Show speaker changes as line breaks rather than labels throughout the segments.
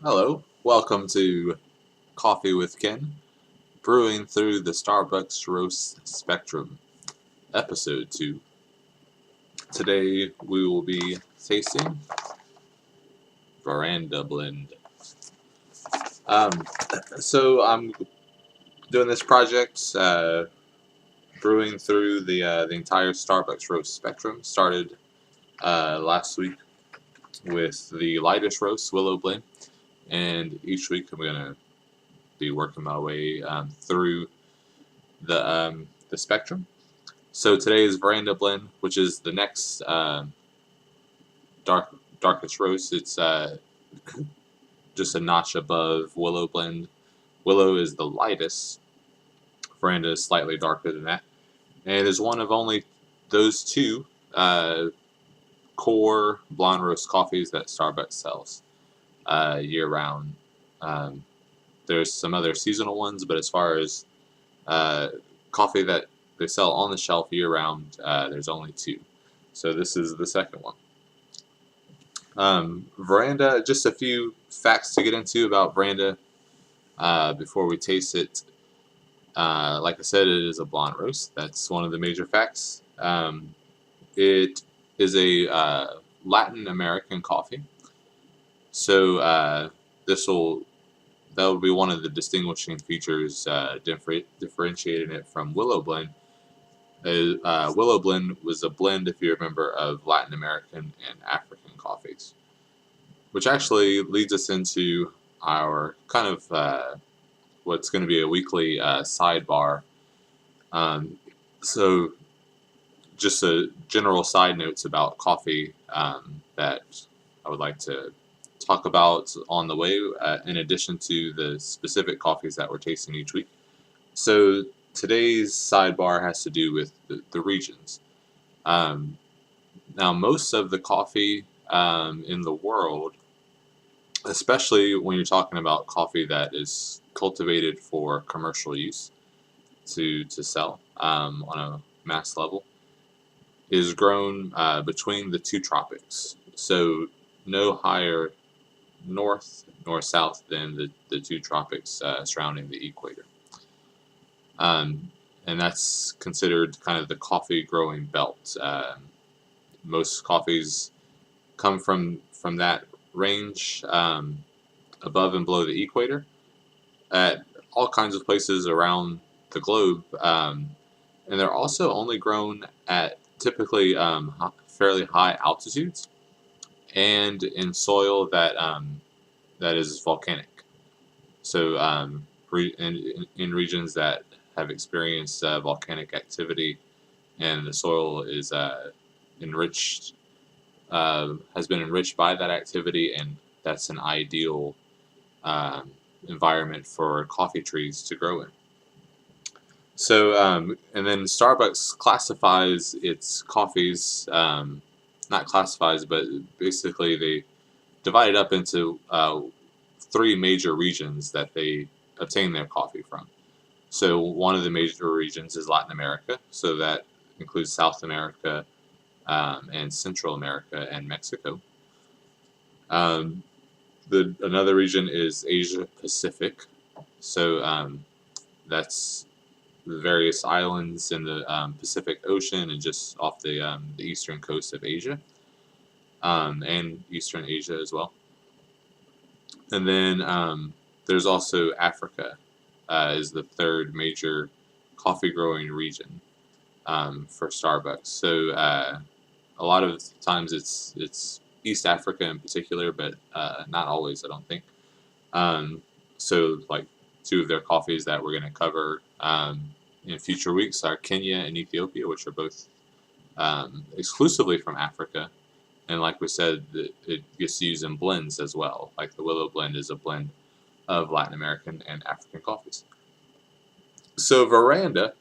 Hello, welcome to Coffee with Ken, Brewing through the Starbucks Roast Spectrum, Episode 2. Today we will be tasting Veranda Blend. Um, I'm doing this project, brewing through the entire Starbucks Roast Spectrum. Started last week with the lightest roast, Willow Blend, and each week I'm going to be working my way through the spectrum. So today is Veranda Blend, which is the next darkest roast. It's just a notch above Willow Blend. Willow is the lightest. Veranda is slightly darker than that, and is one of only those two core blonde roast coffees that Starbucks sells year round. Um, there's some other seasonal ones, but as far as coffee that they sell on the shelf year round, there's only two. So this is the second one. Veranda, just a few facts to get into about Veranda before we taste it. Like I said, it is a blonde roast. That's one of the major facts. It is a Latin American coffee. So that will be one of the distinguishing features differentiating it from Willow Blend. Willow Blend was a blend, if you remember, of Latin American and African coffees, which actually leads us into our kind of what's going to be a weekly sidebar. Um, so, just a general side notes about coffee that I would like to talk about on the way, in addition to the specific coffees that we're tasting each week. So today's sidebar has to do with the regions. Um, Now, most of the coffee in the world, especially when you're talking about coffee that is cultivated for commercial use to sell on a mass level, is grown between the two tropics. So no higher north nor south than the two tropics surrounding the equator. And that's considered kind of the coffee growing belt. Most coffees come from that range above and below the equator at all kinds of places around the globe. And they're also only grown at typically fairly high altitudes and in soil that is volcanic. So in regions that have experienced volcanic activity and the soil is enriched, has been enriched by that activity, and that's an ideal environment for coffee trees to grow in. So, and then Starbucks classifies its coffees, not classifies, but basically they divide it up into three major regions that they obtain their coffee from. So one of the major regions is Latin America, so that includes South America and Central America and Mexico. Another region is Asia Pacific, so that's the various islands in the Pacific Ocean and just off the eastern coast of Asia, and Eastern Asia as well. And then there's also Africa, is the third major coffee growing region for Starbucks. So a lot of times it's East Africa in particular, but not always, I don't think. So like two of their coffees that we're going to cover in future weeks are Kenya and Ethiopia, which are both exclusively from Africa. And like we said, it gets used in blends as well. Like the Willow Blend is a blend of Latin American and African coffees. So Veranda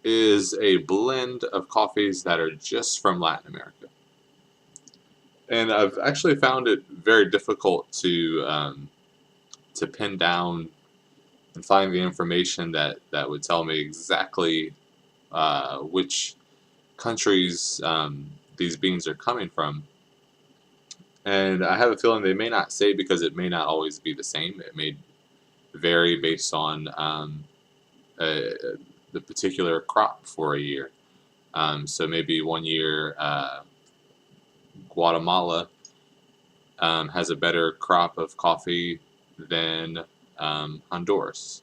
is a blend of coffees that are just from Latin America. And I've actually found it very difficult to pin down and find the information that would tell me exactly which countries these beans are coming from. And I have a feeling they may not say because it may not always be the same. It may vary based on uh, the particular crop for a year. So maybe one year Guatemala has a better crop of coffee than Honduras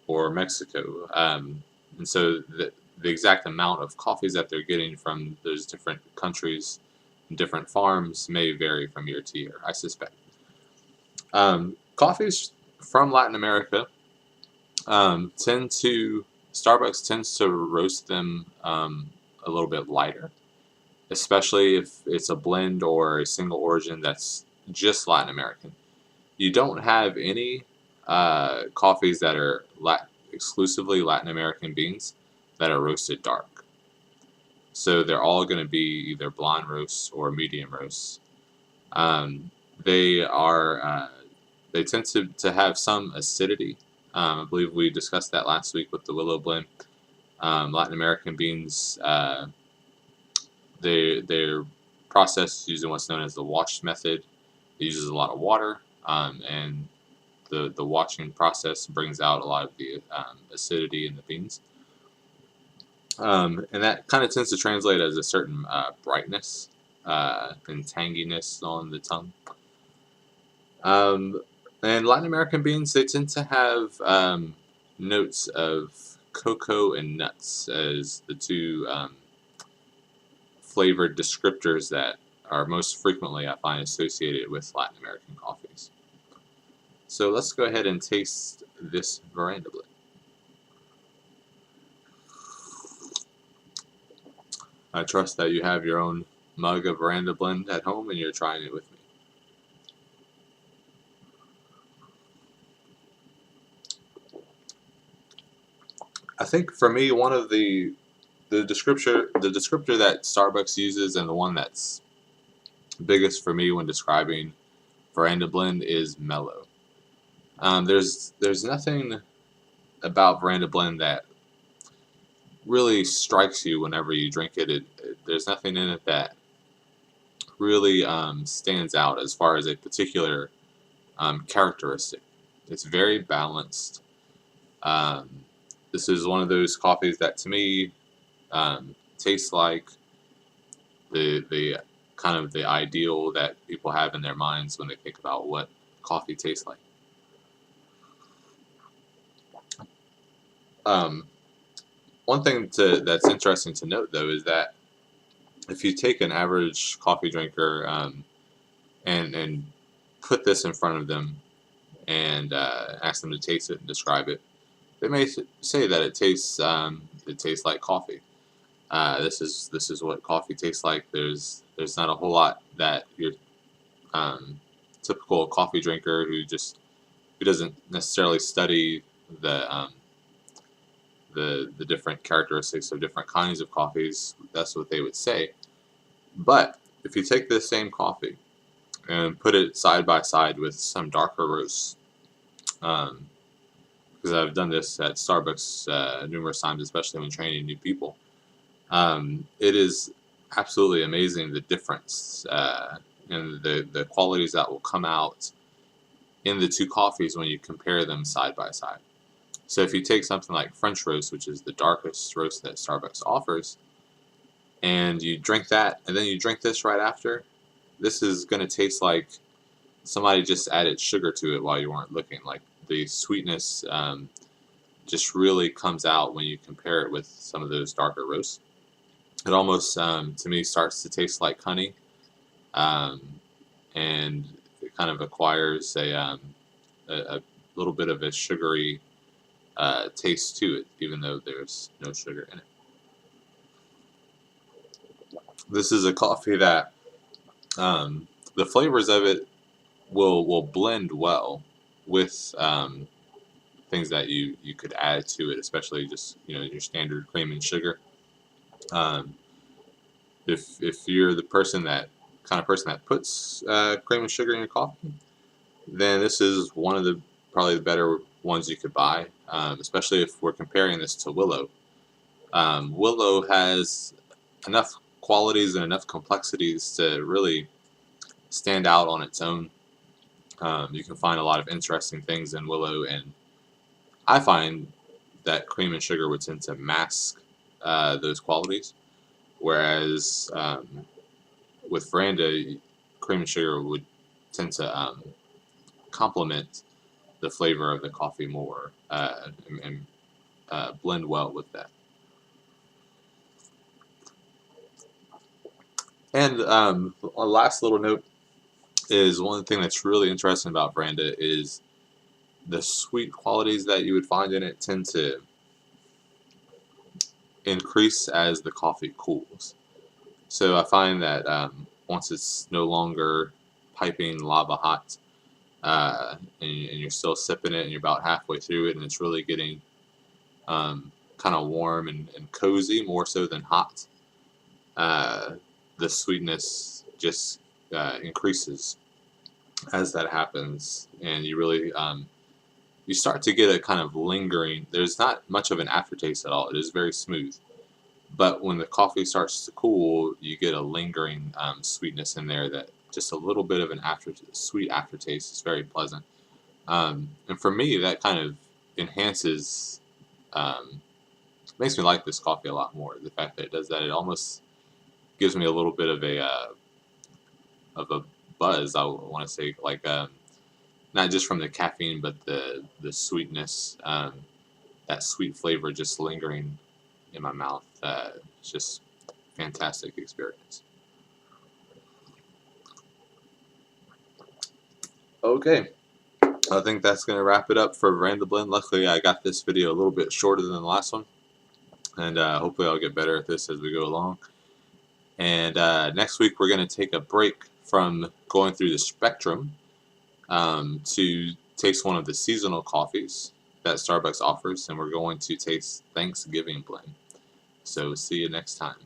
or Mexico. And so the exact amount of coffees that they're getting from those different countries and different farms may vary from year to year, I suspect. Coffees from Latin America tend to, Starbucks tends to roast them a little bit lighter, especially if it's a blend or a single origin that's just Latin American. You don't have any coffees that are exclusively Latin American beans that are roasted dark. So they're all going to be either blonde roasts or medium roasts. Um, they are they tend to have some acidity. I believe we discussed that last week with the Willow blend. Latin American beans, they're processed using what's known as the wash method. It uses a lot of water, and the washing process brings out a lot of the acidity in the beans. And that kind of tends to translate as a certain brightness and tanginess on the tongue. Um, and Latin American beans, they tend to have notes of cocoa and nuts as the two flavored descriptors that are most frequently, I find, associated with Latin American coffees. So let's go ahead and taste this Veranda blend. I trust that you have your own mug of Veranda blend at home and you're trying it with me. I think for me, one of the descriptor that Starbucks uses, and the one that's biggest for me when describing Veranda blend, is mellow. There's nothing about Veranda blend that really strikes you whenever you drink it. There's nothing in it that really stands out as far as a particular characteristic. It's very balanced. Um, this is one of those coffees that, to me, tastes like the kind of the ideal that people have in their minds when they think about what coffee tastes like. Um, One thing that's interesting to note, though, is that if you take an average coffee drinker and put this in front of them and ask them to taste it and describe it, they may say that it tastes like coffee. This is what coffee tastes like. There's not a whole lot that your typical coffee drinker who doesn't necessarily study the different characteristics of different kinds of coffees. That's what they would say. But if you take this same coffee and put it side by side with some darker roasts, because I've done this at Starbucks numerous times, especially when training new people. It is absolutely amazing the difference in the qualities that will come out in the two coffees when you compare them side by side. So if you take something like French roast, which is the darkest roast that Starbucks offers, and you drink that, and then you drink this right after, this is going to taste like somebody just added sugar to it while you weren't looking. Like the sweetness just really comes out when you compare it with some of those darker roasts. It almost, to me, starts to taste like honey, um, and it kind of acquires a little bit of a sugary taste to it, even though there's no sugar in it. This is a coffee that the flavors of it will blend well with things that you could add to it, especially just your standard cream and sugar. Um, if you're the kind of person that puts cream and sugar in your coffee, then this is one of the probably the better ones you could buy, especially if we're comparing this to Willow. Willow has enough qualities and enough complexities to really stand out on its own. You can find a lot of interesting things in Willow, and I find that cream and sugar would tend to mask those qualities, whereas with Veranda, cream and sugar would tend to complement the flavor of the coffee more and blend well with that. And a last little note is one thing that's really interesting about Veranda is the sweet qualities that you would find in it tend to increase as the coffee cools. So I find that once it's no longer piping lava hot, and you're still sipping it, and you're about halfway through it, and it's really getting kind of warm and cozy, more so than hot, the sweetness just increases as that happens, and you really you start to get a kind of lingering. There's not much of an aftertaste at all. It is very smooth. But when the coffee starts to cool, you get a lingering sweetness in there that just a little bit of an sweet aftertaste is very pleasant. And for me, that kind of enhances, makes me like this coffee a lot more. The fact that it does that, it almost gives me a little bit of a buzz. I want to say, like not just from the caffeine, but the sweetness, that sweet flavor just lingering in my mouth. It's just fantastic experience. Okay, I think that's going to wrap it up for Veranda Blend. Luckily, I got this video a little bit shorter than the last one, and hopefully I'll get better at this as we go along. And next week, we're going to take a break from going through the spectrum to taste one of the seasonal coffees that Starbucks offers, and we're going to taste Thanksgiving Blend. So see you next time.